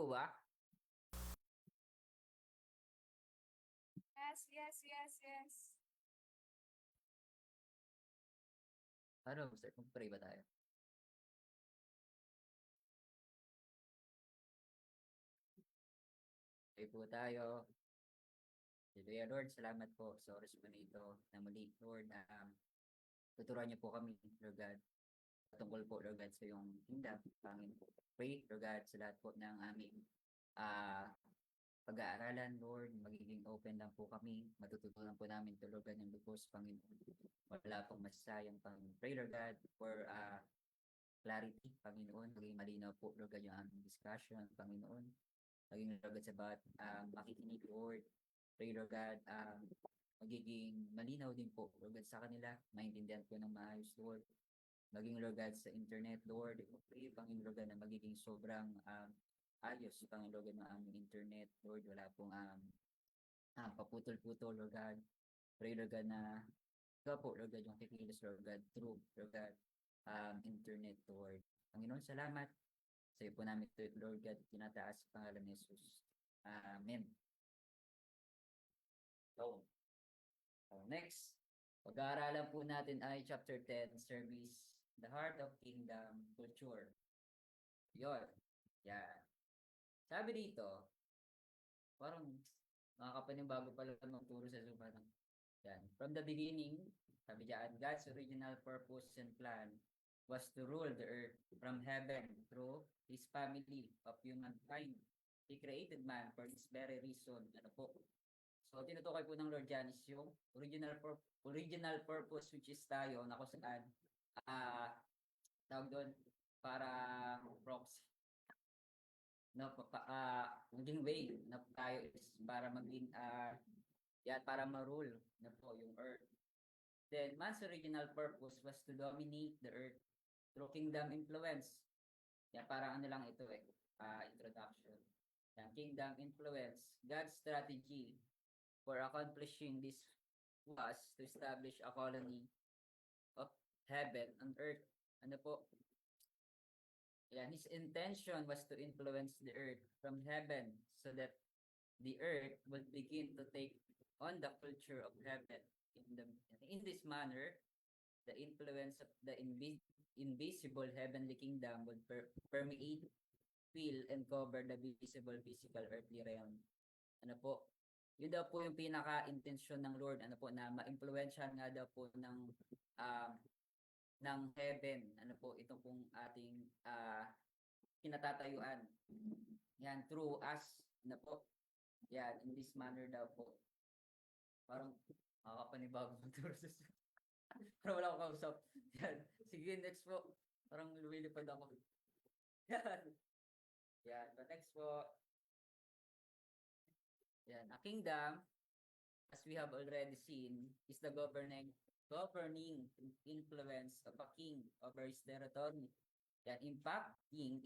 po ba? Yes, yes, yes, yes. Ano, sir, mag-pray ba tayo? Pray po tayo. Hallelujah, Lord. Salamat po sa oras po na ito na muli, Lord. Tuturuan niyo po kami, Lord God. Tungkol po, Lord God, sa iyong kingdom. Panginoon po. Pray, Lord God, sa lahat po ng aming ah pag-aaralan, Lord. Magiging open lang po kami. Matututunan po namin ito, Lord God, ng lubos, Panginoon. Wala pong masasayang, Panginoon. Pray, Lord God, for clarity, Panginoon. Maging malinaw po, Lord God, yung aming discussion, Panginoon. Maging Lord God sa bawat makikinig, Lord. Pray, Lord God, magiging malinaw din po, Lord God, sa kanila. Maintindihan po ng maayos, Lord. Maging, Lord God, sa internet, Lord. Pray, Panginoon, Lord God, na magiging sobrang ayos, Panginoon, Lord God, ng aming internet, Lord. Wala pong paputol-putol, Lord God. Pray, Lord God, na ikaw po, Lord God, yung kikilos, Lord God, through, Lord God, internet, Lord. Panginoon, salamat. Sa iyo po namin ito, Lord God, tinataas sa pangalan ni Jesus. Amen. So, next, pag-aaralan po natin ay chapter 10, service, the heart of kingdom culture. Yun. Yan. Sabi dito, parang makakapanibago pala magturo sa Zumba. Yan. From the beginning, sabi diyan, God's original purpose and plan was to rule the earth from heaven through His family of humankind. He created man for this very reason. Ano po? So, tinutukoy po ng Lord Jan is yung original purpose which is tayo na kung saan tawag doon para proxy no maging way na tayo is para maging yan para ma-rule na po yung earth. Then man's original purpose was to dominate the earth through kingdom influence. Yan parang ano lang ito introduction. Yan, kingdom influence. God's strategy for accomplishing this was to establish a colony of heaven on earth. Ano po? Yan, his intention was to influence the earth from heaven so that the earth would begin to take on the culture of heaven. In this manner, the influence of the invisible heavenly kingdom would permeate, fill, and cover the visible physical earthly realm. Ano po? Yun daw po yung pinaka-intensyon ng Lord, ano po, na ma-impluwensyahan nga daw po uh, ng heaven, ano po, ito pong ating kinatatayuan. Yan, through us, ano po, yan, in this manner daw po. Parang makakapanibago ng turo sa parang wala akong kausap. Yan. Sige, next po. Parang lumilipad ako. Yan. Yan. But next po. Yan. A kingdom, as we have already seen, is the governing influence of a king over his territory. Yan. Impacting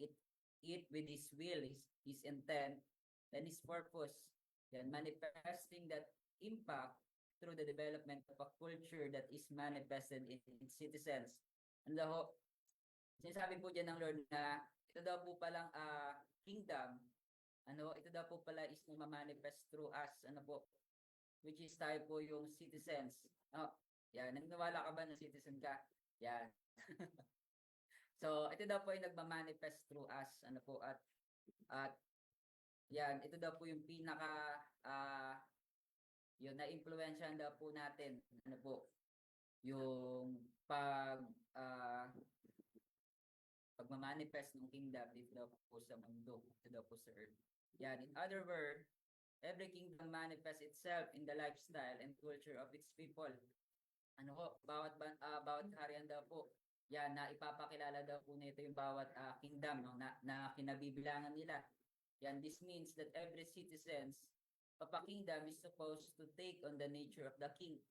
it with his will, his intent, and his purpose. Yan. Manifesting that impact through the development of a culture that is manifested in its citizens. And the sinasabi po dyan ng Lord na ito daw po palang kingdom, ano, ito daw po pala is manifest through us, ano po, which is tayo po yung citizens. Oh, yan, naniniwala ka ba na citizen ka? Yan. So, ito daw po yung nagmamanifest through us, ano po, at yan, ito daw po yung pinaka, yun, na-influensyahan daw po natin, ano po, yung pagmamanifest ng kingdom dito daw po sa mundo, dito daw po sa earth. Yan, in other words, every kingdom manifests itself in the lifestyle and culture of its people. Ano po, bawat harian daw po, yan, na ipapakilala daw po nito yung bawat kingdom no, na kinabibilangan nila. Yan, this means that every citizens of a kingdom is supposed to take on the nature of the king.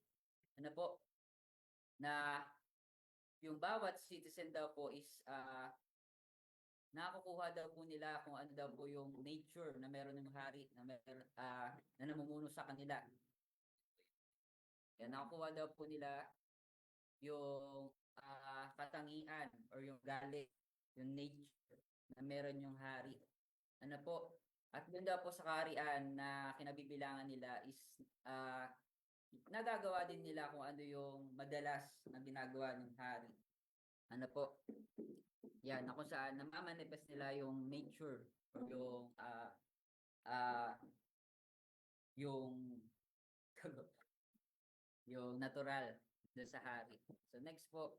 Ano po, na yung bawat citizen daw po is nakukuha daw po nila kung ano daw po yung nature na meron ng hari na meron na namumuno sa kanila. Kaya nakukuha daw po nila yung katangian or yung galit, yung nature na meron yung hari. Ano po? At doon daw po sa kaharian na kinabibilangan nila is nagagawa din nila kung ano yung madalas na ginagawa ng hari. Ano po? Yan, na kung saan namamanifest nila yung nature or ah yung yung natural doon sa hari. So next po,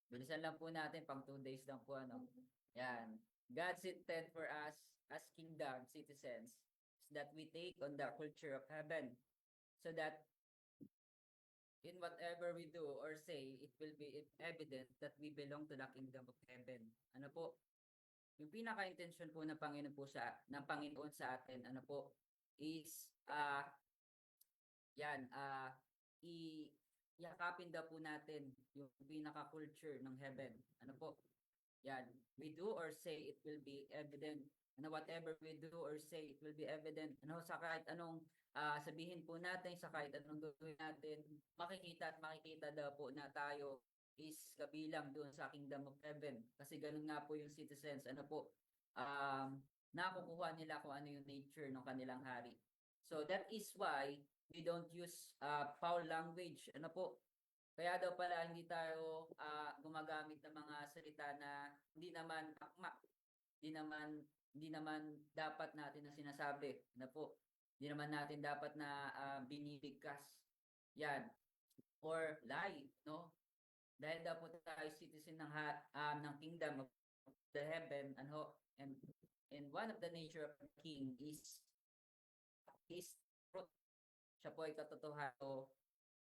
bilisan lang po natin, pang 2 days lang po ano. Yan. God's intent for us as kingdom citizens is that we take on the culture of heaven so that in whatever we do or say, it will be evident that we belong to the kingdom of heaven. Ano po? Yung pinaka-intention po ng Panginoon po ng Panginoon sa atin, ano po, is yan, yakapin daw po natin yung pinaka-culture ng heaven. Ano po? Yan, we do or say it will be evident. Ano, whatever we do or say it will be evident. Ano, sa kahit anong sabihin po natin, sa kahit anong gawin natin, makikita at makikita daw po na tayo is kabilang doon sa kingdom of heaven. Kasi ganun nga po yung citizens. Ano po? Nakukuha nila kung ano yung nature ng kanilang hari. So that is why we don't use foul language. Ano po? Kaya daw pala hindi tayo gumagamit ng mga salita na hindi naman akma, hindi naman dapat natin na sinasabi na po. Hindi naman natin dapat na binibigkas. Yan. Or lie, no? Dahil daw po tayo citizen ng kingdom of the heaven, ano, and one of the nature of the king is truth. Siya po ay katotohanan. So,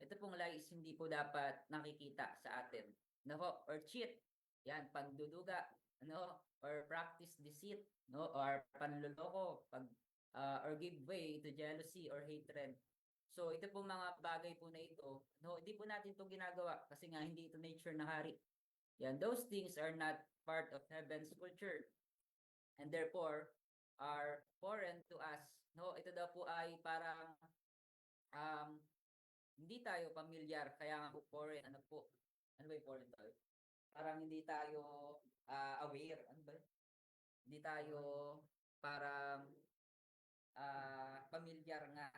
ito pong lies hindi po dapat nakikita sa atin. No, or cheat. Yan, pagduduga, ano, or practice deceit, no, or panloloko, or give way to jealousy or hatred. So, ito pong mga bagay po na ito, no, hindi po natin ito ginagawa kasi nga hindi ito nature ng hari. Yan, those things are not part of heaven's culture and therefore are foreign to us. No, ito daw po ay parang um, hindi tayo pamilyar, kaya nga po foreign, ano po, ano ba yung foreign tayo? Parang hindi tayo aware, ano ba? Hindi tayo parang pamilyar nga.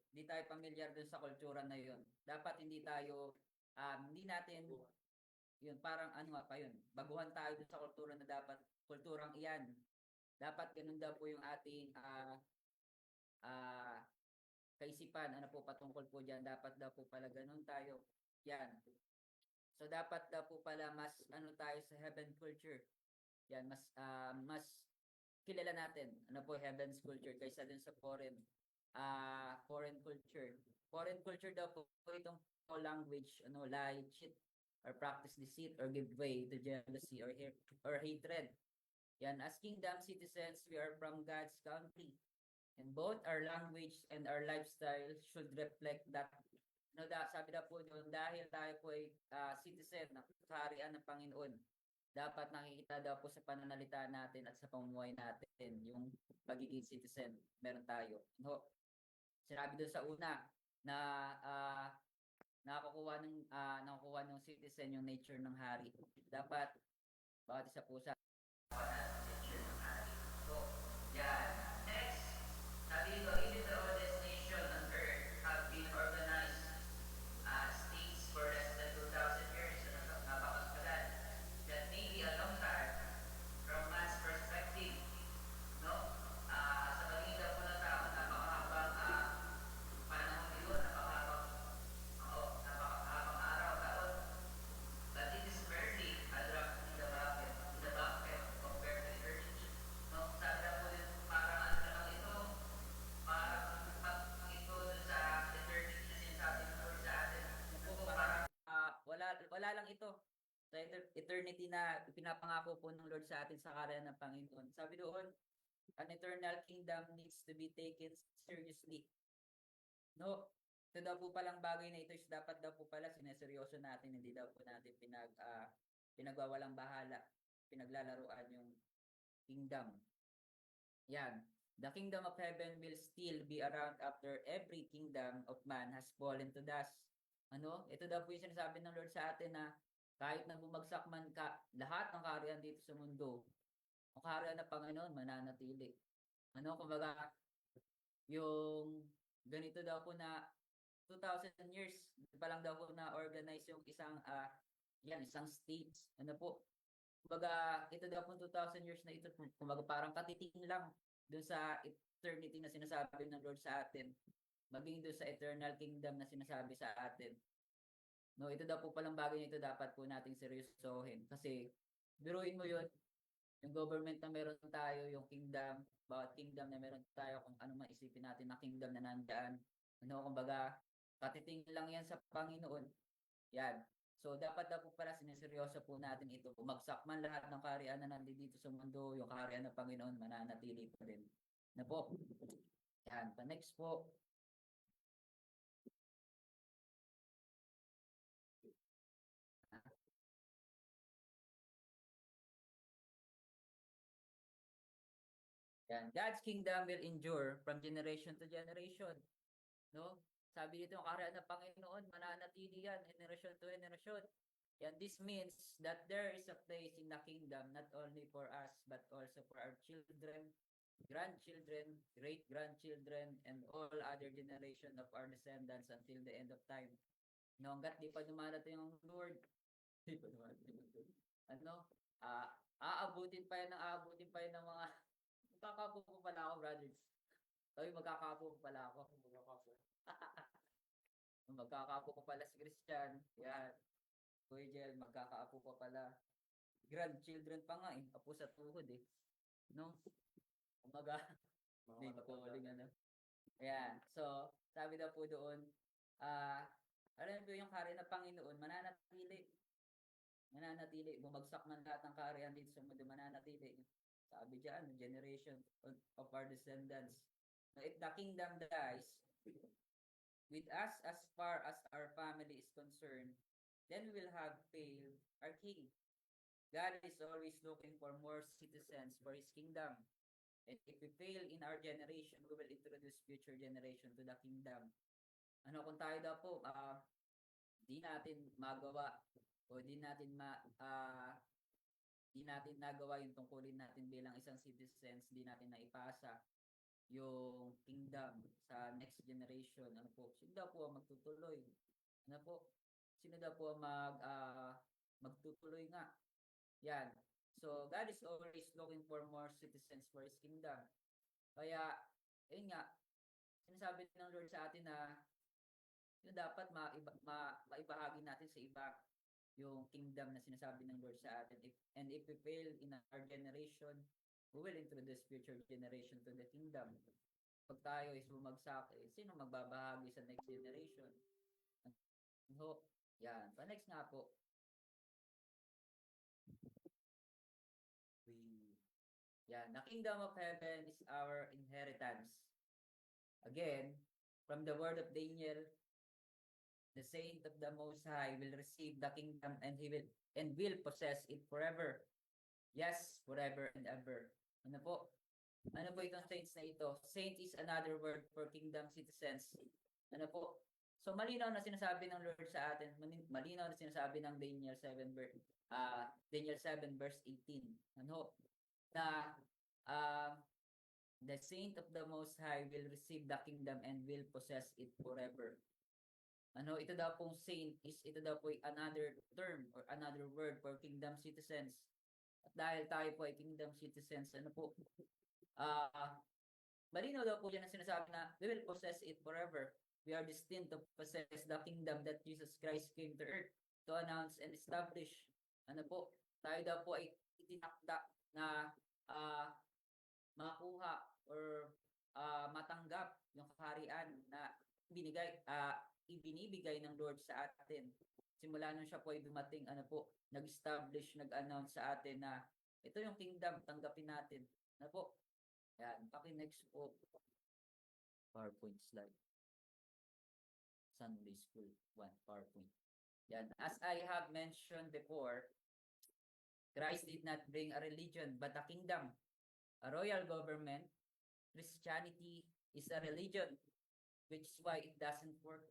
Hindi tayo pamilyar dun sa kultura na yun. Dapat hindi tayo, hindi natin, yun, parang ano nga pa yun, baguhan tayo dun sa kultura na dapat, kulturang iyan. Dapat ganun daw po yung ating ah, kaisipan, ano po patungkol po dyan, dapat daw po pala ganun tayo. Yan. So dapat daw po pala mas ano tayo sa heaven culture. Yan, mas kilala natin ano po heaven's culture kaysa dun sa foreign culture. Foreign culture daw po itong language, ano, lie, cheat, or practice deceit, or give way to jealousy or hatred. Yan, as kingdom citizens, we are from God's country. And both our language and our lifestyle should reflect that. No, sabi na po doon, dahil tayo po ay citizen ng kaharian ng Panginoon, dapat nakikita daw po sa pananalita natin at sa pamumuhay natin yung pagiging citizen meron tayo. No? Sinabi doon sa una na nakukuha ng citizen yung nature ng hari. Dapat bawat isa po sa nature ng hari. So, yan. Next, sabi dito, even the oldest nation on earth have been organized states for less than 2,000 years. So, napakatagal. That may be a long time from man's perspective. No? Sa balita po ng tao, napakahabang panahon yun, napakahabang araw, taon. But it is barely a drop in the bucket compared to eternity. No? Sabi na po din, parang ano lang ito, parang pag ito sa eternity na sinasabi ng Lord sa atin. Parang wala lang ito sa eternity na pinapangako po ng Lord sa atin sa karya ng Panginoon. Sabi doon, an eternal kingdom needs to be taken seriously. No, ito daw po palang bagay na ito is dapat daw po pala sineseryoso natin, hindi daw po natin pinagwawalang bahala, pinaglalaruan yung kingdom. Yan. The kingdom of heaven will still be around after every kingdom of man has fallen to dust. Ano? Ito daw po yung sinasabi ng Lord sa atin na kahit na bumagsak man lahat ng kaharian dito sa mundo, ang kaharian ng Panginoon mananatili. Ano, kumbaga, yung ganito daw po na 2,000 years pa lang daw po na organize yung isang states. Ano po? Kumbaga, ito daw po 2,000 years na ito, kumbaga parang katiting lang doon sa eternity na sinasabi ng Lord sa atin. Maging doon sa eternal kingdom na sinasabi sa atin. No, ito daw po palang bagay nito dapat po nating seryosohin. Kasi, biruin mo yun, yung government na meron tayo, yung kingdom, bawat kingdom na meron tayo, kung ano man isipin natin na kingdom na nandyan. Ano, kumbaga, katiting lang yan sa Panginoon. Yan. So, dapat daw po pala sineseryoso po natin ito. Bumagsak man lahat ng kaharian na nandito sa mundo, yung kaharian ng Panginoon, mananatili pa din. Na po. Yan. Pa-next po. Yan. God's kingdom will endure from generation to generation. No? Sabi dito, ang kaharian ng Panginoon, mananatili yan, generation to generation. Yan, this means that there is a place in the kingdom not only for us, but also for our children, grandchildren, great-grandchildren, and all other generation of our descendants until the end of time. No, hanggat di pa dumarating ang Lord, di pa dumarating ang Lord. Ano? Aabutin pa yan ng mga, magkakapo po pala ako, brothers. Sabi, magkakapo po pala ako. Magkakapo ko pala si Christian. Yan. Kuya Jel, magkakaapo pa pala. Grandchildren pa nga eh. Apo sa tuhod eh. No? Umaga. Hindi ko uling ano. Ayan. So, sabi daw po doon, alam po yung kaharian ng Panginoon, mananatili. Mananatili. Bumagsak man lahat ng kaharian dito sa mundo, mananatili. Sabi dyan, generation of our descendants. Now, if the kingdom dies, with us as far as our family is concerned, then we will have failed our king. God is always looking for more citizens for his kingdom. And if we fail in our generation, we will introduce future generation to the kingdom. Ano kung tayo daw po, di natin magawa o di natin nagawa yung tungkulin natin bilang isang citizens, di natin naipasa yung kingdom sa next generation. Ano po? Sino daw po ang magtutuloy? Ano po? Sino daw po ang magtutuloy nga? Yan. So, God is always looking for more citizens for His kingdom. Kaya, ayun nga, sinasabi ng Lord sa atin na yung dapat maibahagi natin sa iba yung kingdom na sinasabi ng Lord sa atin. And if we fail in our generation, we will introduce future generation to the kingdom. Pag tayo is bumagsak, sino magbabahagi sa next generation? Ano? Yan. Pa-next nga po. Yan. The kingdom of heaven is our inheritance. Again, from the word of Daniel, the saint of the Most High will receive the kingdom and will possess it forever. Yes, forever and ever. Ano po? Ano po itong saints na ito? Saint is another word for kingdom citizens. Ano po? So malinaw na sinasabi ng Lord sa atin, malinaw na sinasabi ng Daniel 7 verse 18. Ano? Na the saint of the Most High will receive the kingdom and will possess it forever. Ano, ito daw pong saint ito daw po another term or another word for kingdom citizens. At dahil tayo po ay kingdom citizens, ano po, malinaw daw po yan ang sinasabi na we will possess it forever. We are destined to possess the kingdom that Jesus Christ came to earth to announce and establish. Ano po, tayo daw po ay itinakda na makuha or matanggap yung kaharian na ibinibigay ng Lord sa atin. Simula nung siya po ay dumating, ano po, nag-establish, nag-announce sa atin na ito yung kingdom, tanggapin natin. Ano po? Yan, paki-next po. PowerPoint slide. Sunday School 1, PowerPoint. Yan, as I have mentioned before, Christ did not bring a religion but a kingdom, a royal government. Christianity is a religion, which is why it doesn't work.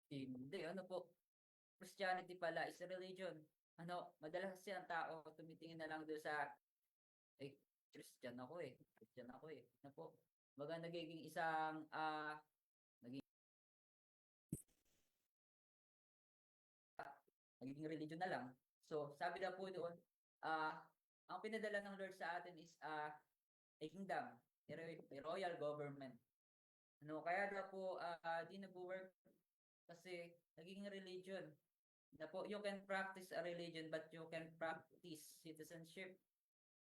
Hindi, ano po? Christianity pala is a religion. Ano, madalas kasi ang tao tumitingin na lang doon sa eh, Christian ako eh. Christian ako eh. Ano po? Baga nagiging isang, nagiging religion na lang. So, sabi na po doon, ang pinadala ng Lord sa atin is a kingdom, a royal government. Ano, kaya daw po, di nag-work kasi naging religion. Na po, you can practice a religion but you can practice citizenship.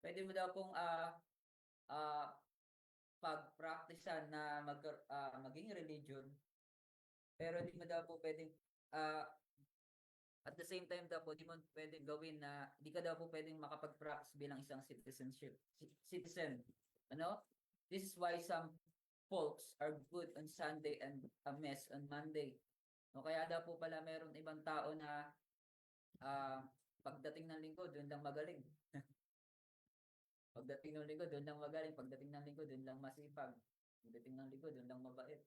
Pwede mo daw pong uh, pag-practicean na maging religion, pero di mo daw po pwedeng uh, at the same time daw po, di mo pwedeng gawin na, di ka daw po pwedeng makapag-practice bilang isang citizen. Ano? This is why some folks are good on Sunday and a mess on Monday. O kaya daw po pala meron ibang tao na pagdating ng linggo, doon lang magaling. Pagdating ng linggo, doon lang magaling. Pagdating ng linggo, doon lang masipag. Pagdating ng linggo, doon lang mabait.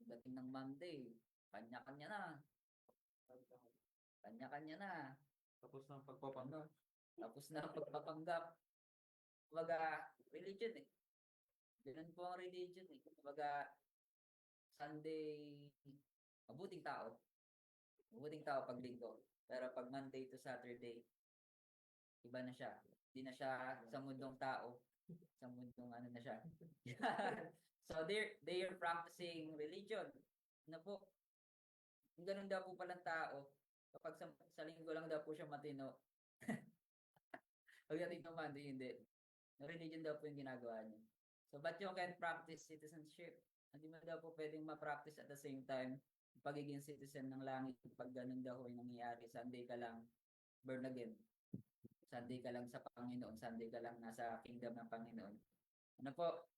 Pagdating ng Monday, kanya-kanya na. Kanya-kanya na. Tapos ng pagpapanggap. Tapos na ang pagpapanggap. Kumbaga, religion eh. Ganun po ang religion eh. Kumbaga, Sunday, mabuting tao. Mabuting tao pag linggo. Pero pag Monday to Saturday, iba na siya. Hindi na siya sa mundong tao. Sa mundong ano na siya. So they are practicing religion. Ano po? Yung ganun daw po palang tao, kapag sa linggo lang daw po siya matino, pagdating ng Monday, hindi. Religion daw po yung ginagawa niya. So, but you can practice citizenship. Hindi mo daw po pwedeng ma-practice at the same time pagiging citizen ng langit. Pag ganun daw yung nangyayari, Sunday ka lang born again. Sunday ka lang sa Panginoon. Sunday ka lang nasa kingdom ng Panginoon. Ano po?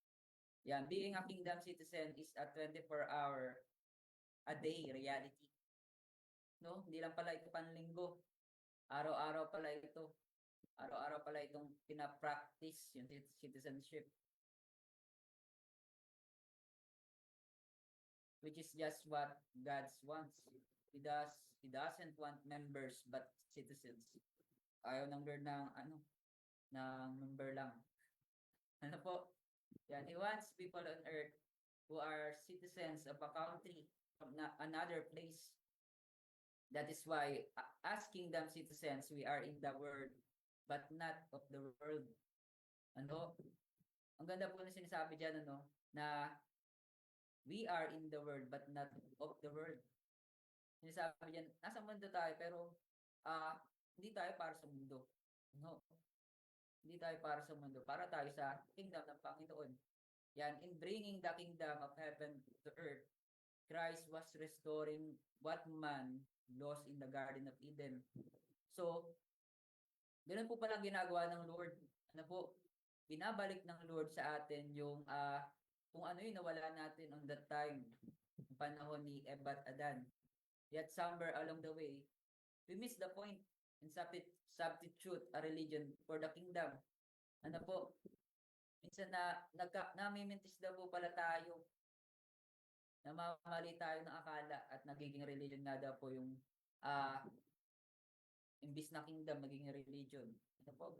Yan, being a kingdom citizen is a 24-hour a day reality. No? Hindi lang pala ito panlinggo. Araw-araw pala ito. Araw-araw pala itong pinapractice yung citizenship. Which is just what God wants. He doesn't want members but citizens. Ayaw ng Lord ng ng member lang. Ano po? Yan, He wants people on earth who are citizens of a country from another place. That is why, as kingdom citizens, we are in the world, but not of the world. Ano? Ang ganda po na sinasabi dyan, na we are in the world, but not of the world. Sinasabi dyan, nasa mundo tayo, pero hindi tayo para sa mundo. No? Hindi tayo para sa mundo. Para tayo sa kingdom ng Panginoon. Yan, in bringing the kingdom of heaven to earth, Christ was restoring what man lost in the Garden of Eden. So, ganun po pala ginagawa ng Lord. Ano po? Binabalik ng Lord sa atin yung kung ano yung nawala natin on that time, yung panahon ni Eva at Adan. Yet somewhere along the way, we miss the point and substitute a religion for the kingdom. Ano po? Minsan namimintis daw po pala tayo. Namamali tayo ng akala at nagiging religion nga daw po yung imbis na kingdom, magiging religion. Ano po?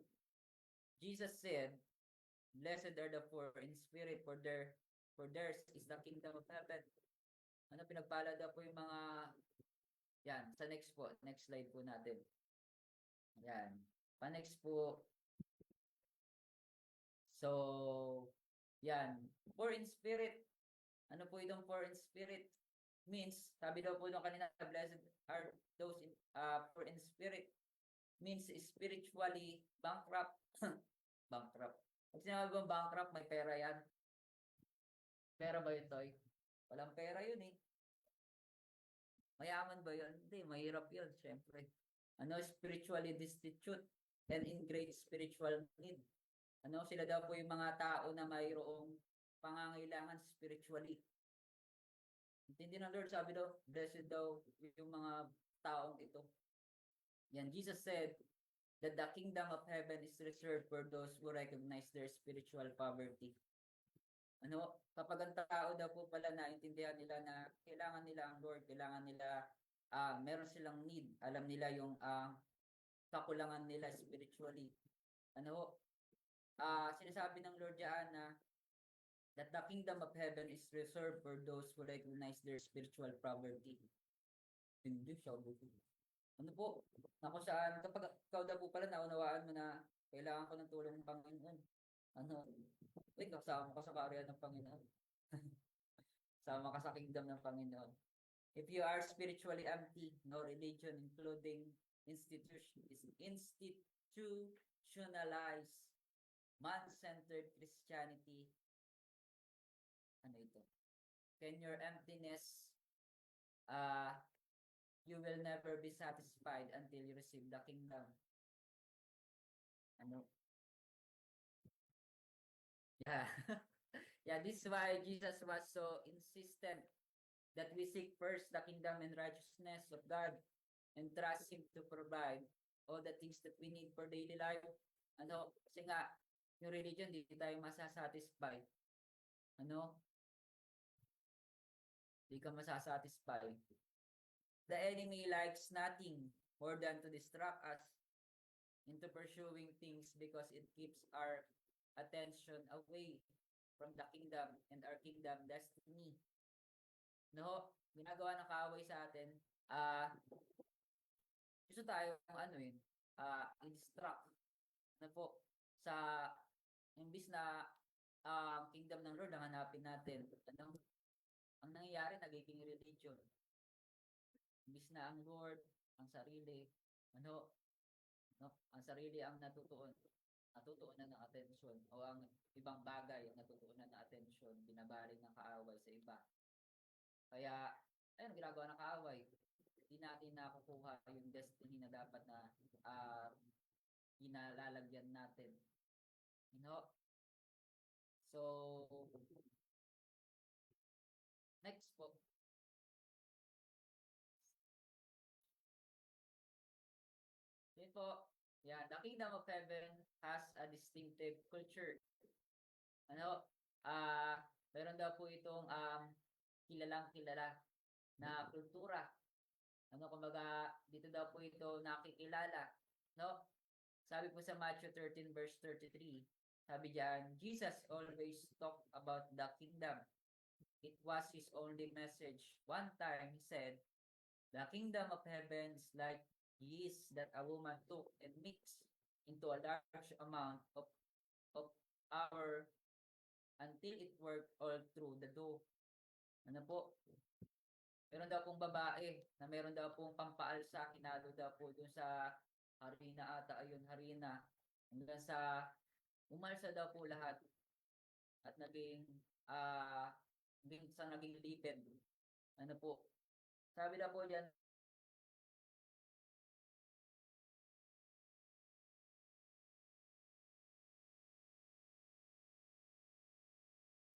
Jesus said, "Blessed are the poor in spirit, for theirs is the kingdom of heaven." Ano, pinagpala daw po yung mga, yan, sa next slide po natin. Yan. Pa-next po. So, yan. Poor in spirit. Ano po itong poor in spirit? Means, sabi daw po nung kanina, blessed are those poor in spirit. Means spiritually bankrupt. Bankrupt. Pag sinabi bang bankrupt, may pera yan. Pera ba yun, Toy? Walang pera yun eh. Mayaman ba yun? Hindi, mahirap yun, syempre. Ano, spiritually destitute and in great spiritual need. Ano, sila daw po yung mga tao na mayroong pangangailangan spiritually. Intindi ng Lord, sabi daw, blessed daw yung mga taong ito. Yan, Jesus said that the kingdom of heaven is reserved for those who recognize their spiritual poverty. Ano, kapag ang tao daw po pala naintindihan nila na kailangan nila ang Lord, kailangan nila, meron silang need, alam nila yung kakulangan nila spiritually. Ano, sinasabi ng Lord diyan na that the kingdom of heaven is reserved for those who recognize their spiritual poverty. Hindi siya. Ano po? Na kung saan, kapag ikaw daw po pala naunawaan mo na kailangan ko ng tulong ng Panginoon. Ano? Wait, kasama ka sa karya ng Panginoon. Sama ka sa kingdom ng Panginoon. If you are spiritually empty, no religion, including institutionalized, man-centered Christianity, ano ito? Can your emptiness, you will never be satisfied until you receive the kingdom. Ano? Yeah. Yeah, this is why Jesus was so insistent that we seek first the kingdom and righteousness of God and trust Him to provide all the things that we need for daily life. Ano? Kasi nga, yung religion, di tayo masasatisfy. Ano? Di ka masasatisfy. The enemy likes nothing more than to distract us into pursuing things because it keeps our attention away from the kingdom and our kingdom destiny. No, ginagawa ng kaaway sa atin, gusto tayo i-distract na po sa imbis na kingdom ng Lord ang hanapin natin. Ano? Ang nangyayari, nagiging religion. Imbis na ang Lord, ang sarili, no, ang sarili ang natutuunan ng atensyon o ang ibang bagay ang natutuunan ng atensyon, binabaling ng kaaway sa iba. Kaya, ayun, ginagawa ng kaaway. Hindi natin nakukuha yung destiny na dapat na inalalagyan natin. You know? So, next po. Yun po. Yeah, the kingdom of heaven has a distinctive culture. Ano? Meron daw po itong kilalang kilala na kultura. Ano, kumbaga, dito daw po ito nakikilala. No? Sabi po sa Matthew 13 verse 33, sabi diyan, Jesus always talked about the kingdom. It was his only message. One time he said, the kingdom of heaven is like yeast that a woman took and mixed into a large amount of flour until it worked all through the dough. Ano po? Meron daw pong babae na meron daw pong pampaalsa, kinalo daw po dun sa harina ata, ayun, harina. Hanggang sa umalsa daw po lahat at naging lipid. Ano po? Sabi daw po diyan,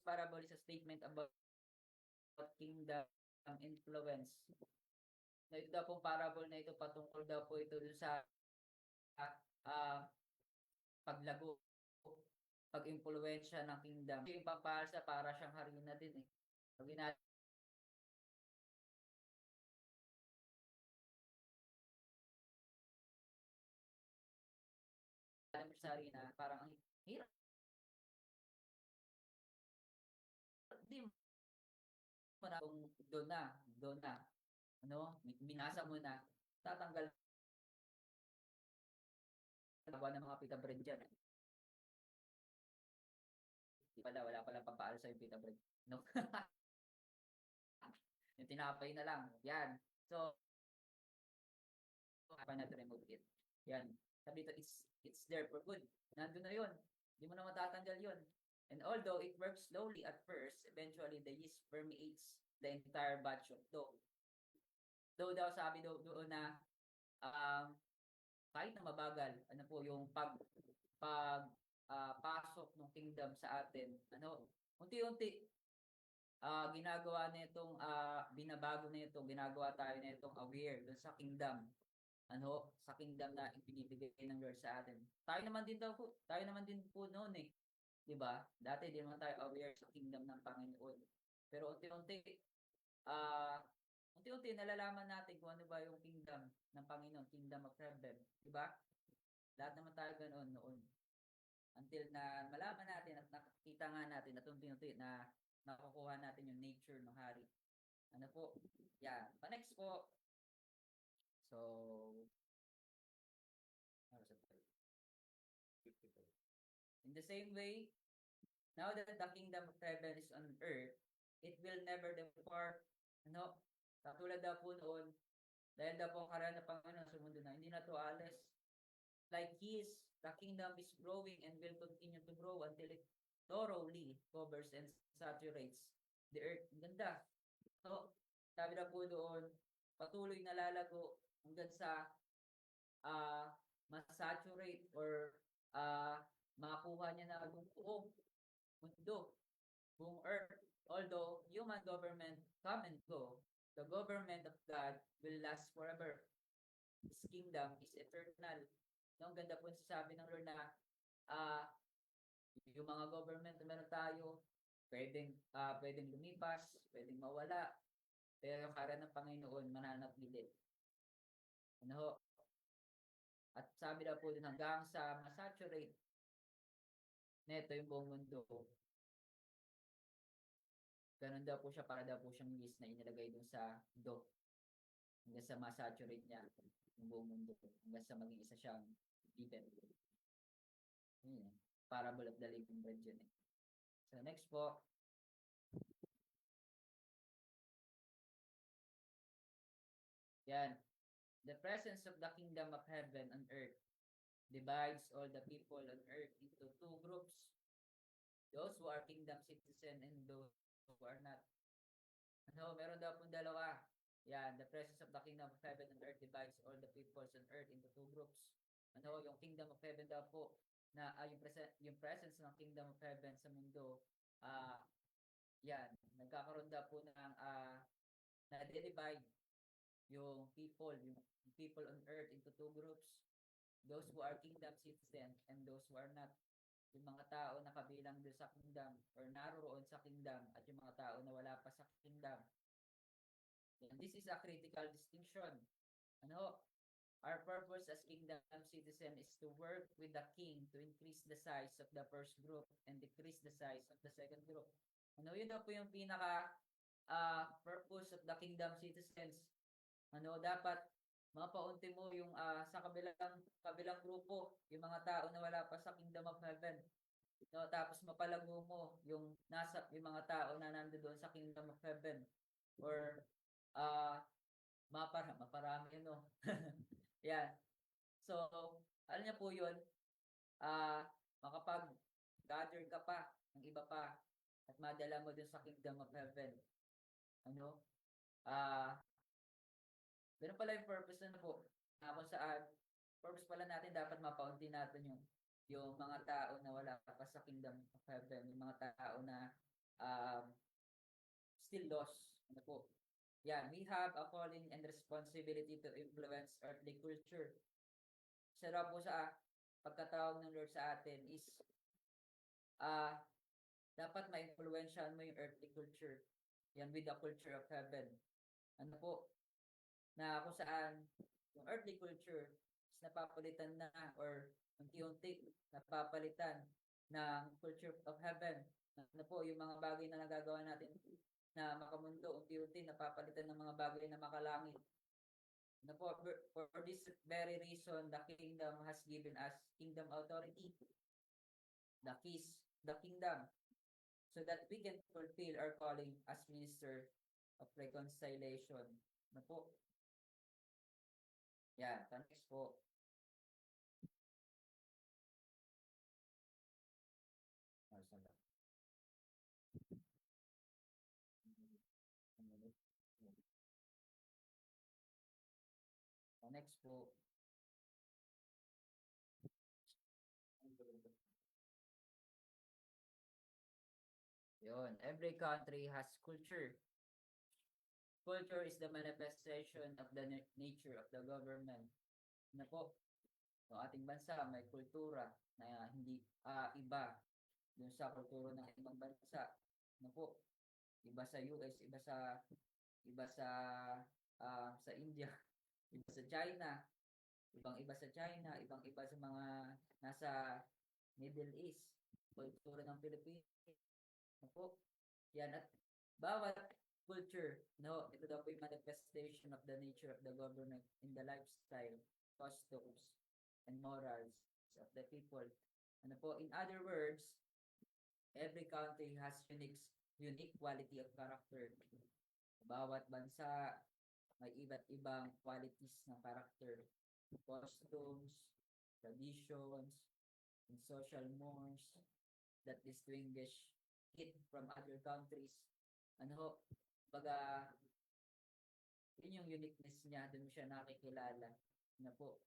parable is a statement about kingdom influence. Na ito daw pong parable na ito patungkol daw po ito dun sa paglago, pag-impluwensya ng kingdom. Yung pampalsa para siyang harina din eh. Pag mo sa harina, parang ang hirap. Hindi mo na kung doon na. Ano, binasa mo na, tatanggal ng mga pita bread dyan. Di pala, wala palang pampaalsa yung pita bread. No? Yung tinapay na lang. Yan. So, pa na to remove it. Yan. Sabi ito, it's there for good. Nandun na yun. Hindi mo na matatanggal yun. And although it works slowly at first, eventually the yeast permeates the entire batch of dough. Though daw sabi doon na kahit na mabagal, ano po yung pasok ng kingdom sa atin, ano, unti-unti ginagawa nitong binabago nito, ginagawa tayo nitong aware dun sa kingdom. Ano, sa kingdom na ibinibigay ng Lord sa atin. Tayo naman din po noon eh. 'Di ba? Dati di naman tayo aware sa kingdom ng Panginoon. Pero unti-unti nalalaman natin kung ano ba yung kingdom ng Panginoon, kingdom of heaven, 'di ba? Lahat naman tayo ganoon noon. until na malaman natin at nakikita nga natin at unti-unti na nakukuha natin yung nature ng hari. Ano po? Yan. Pa-next po. So, in the same way, now that the kingdom of heaven is on earth, it will never depart. Ano? Katulad daw po noon, dahil daw po karaan ng Panginoon sa mundo na, hindi na to alis. Like His, the kingdom is growing and will continue to grow until it thoroughly covers and saturates the earth. Ang ganda. So, sabi na po doon, patuloy na lalago hanggang sa masaturate or makuha niya na yung buong mundo, buong earth. Although human government come and go, the government of God will last forever. His kingdom is eternal. No, ang ganda po sabi ng Lord na yung mga government na meron tayo, pwedeng lumipas, pwedeng mawala, pero yung karaan ng Panginoon mananatili. Ano ho? At sabi daw po din hanggang sa masaturate neto yung buong mundo. Ganun daw po siya, para daw po siyang yeast na inilagay dun sa do. Hanggang sa masaturate niya yung buong mundo. Hanggang sa maging isa siyang even. Yun, parable of the living bread yun. So next po. Yan. The presence of the kingdom of heaven on earth divides all the people on earth into two groups. Those who are kingdom citizen and those who are not. Ano, meron daw pong dalawa. Yan, the presence of the kingdom of heaven on earth divides all the peoples on earth into two groups. Ano, yung kingdom of heaven daw po, na yung presence ng kingdom of heaven sa mundo, yan, nagkakaroon daw po ng na-divide yung people on earth into two groups. Those who are kingdom citizens and those who are not. Yung mga tao na kabilang doon sa kingdom or naroroon sa kingdom at yung mga tao na wala pa sa kingdom. And this is a critical distinction. Ano? Our purpose as kingdom citizen is to work with the king to increase the size of the first group and decrease the size of the second group. Ano, yun daw po yung pinaka purpose of the kingdom citizens. Ano, dapat mapaunti mo yung sa kabilang grupo, yung mga tao na wala pa sa kingdom of heaven. No, tapos mapalago mo yung mga tao na nandoon sa kingdom of heaven. Or maparami no. Yan. So, alam niya po 'yun, makapag-gather ka pa ng iba pa at madala mo dun sa kingdom of heaven. Ano? Ganun pala yung purpose na po. Kung saan, purpose pala natin, dapat mapaunti natin yung mga tao na wala pa sa kingdom of heaven, yung mga tao na still lost. Ano po? Yeah, we have a calling and responsibility to influence earthly culture. Isa raw po sa pagkatawag ng Lord sa atin is dapat ma-influensyahan mo yung earthly culture. Yan, with the culture of heaven. Ano po? Na kung saan yung earthly culture is napapalitan na or unti-unti napapalitan ng culture of heaven. Ano po, yung mga bagay na nagagawa natin na makamundo, unti-unti napapalitan ng mga bagay na makalangit. Ano po, for this very reason, the kingdom has given us kingdom authority. The keys, the kingdom, so that we can fulfill our calling as minister of reconciliation. Ano po? Yan, next po. Next po. Yun, every country has culture. Culture is the manifestation of the nature of the government. Na po, yung ating bansa may kultura na hindi iba dun sa kultura ng ibang bansa. Na po, iba sa US, iba sa India, iba sa China, ibang iba sa mga nasa Middle East, kultura ng Pilipinas. Ano po? Yan, at bawat culture, no, ito daw po yung manifestation of the nature of the government in the lifestyle, customs, and morals of the people. Ano po, in other words, every country has unique quality of character. Bawat bansa may iba't ibang qualities ng character, costumes, traditions, and social norms that distinguish it from other countries. Ano ho, baga, yun yung uniqueness niya, doon mo siya nakikilala. Ano po,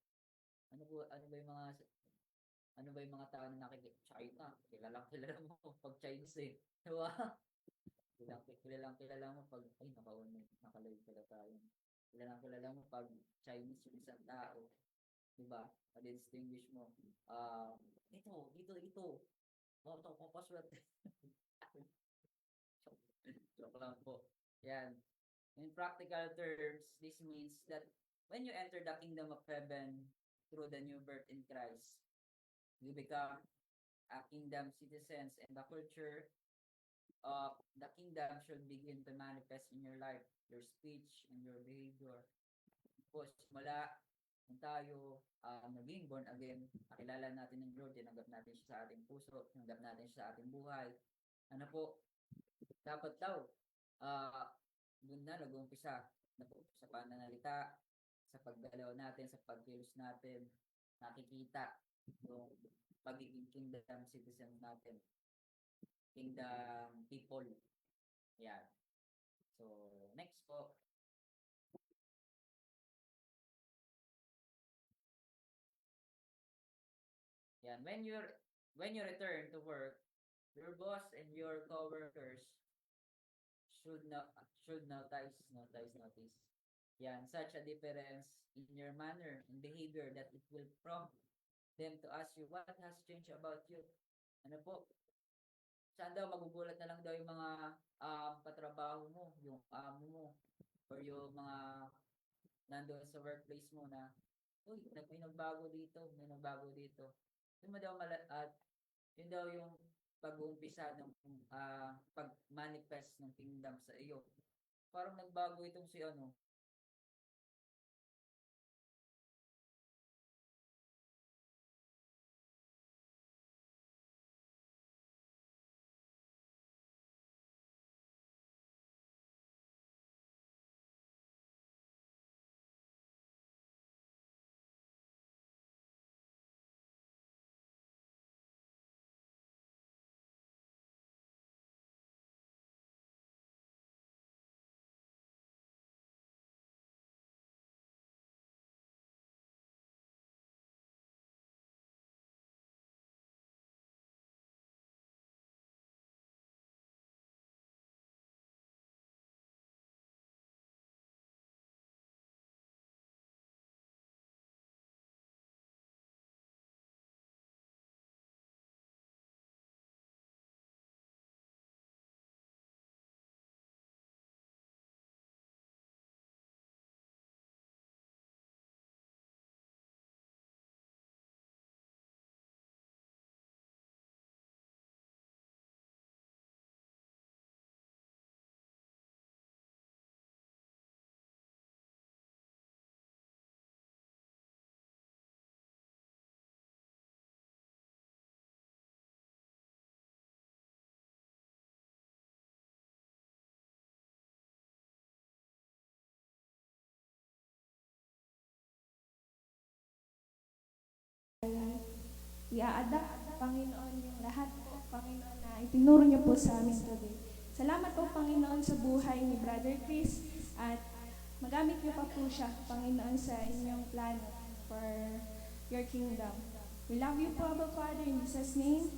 ano ba yung mga, ano ba yung mga tao na China, kilala mo pag Chinese eh. Diba? Kilala mo pag, ay, nakalive pala tayo. Kilala mo pag Chinese yung isang tao. Diba? Ma-distinguish mo. Ito. Oh, ito, papaswerte. Joke lang po. Yan. In practical terms, this means that when you enter the kingdom of heaven through the new birth in Christ, you become a kingdom citizens, and the culture of the kingdom should begin to manifest in your life, your speech, and your behavior. Po, simula nung tayo naging born again, nakilala natin ng Lord, tinanggap natin siya sa ating puso, tinanggap natin siya sa ating buhay. Ano po, dapat daw, doon na nag-uumpisa na po sa pananalita, sa paggalaw natin, sa pagkilos natin, nakikita yung pagiging kingdom citizen natin, kingdom people. Yan. So, next po. Yan. When you return to work, your boss and your coworkers should notice. Yan, such a difference in your manner and behavior that it will prompt them to ask you what has changed about you. Ano po? Saan daw magugulat na lang daw yung mga katrabaho mo, yung amo mo, or yung mga nandoon sa workplace mo na, uy, may nagbago dito. Yun mo daw yun daw yung pag-uumpisa ng pag-manifest ng kingdom sa iyo. Parang nagbago itong si ano. I-adapt, Panginoon, yung lahat po, Panginoon, na itinuro niyo po sa amin today. Salamat po, Panginoon, sa buhay ni Brother Chris at magamit niyo pa po siya, Panginoon, sa inyong plano for your kingdom. We love you po, Abba Father, in Jesus' name.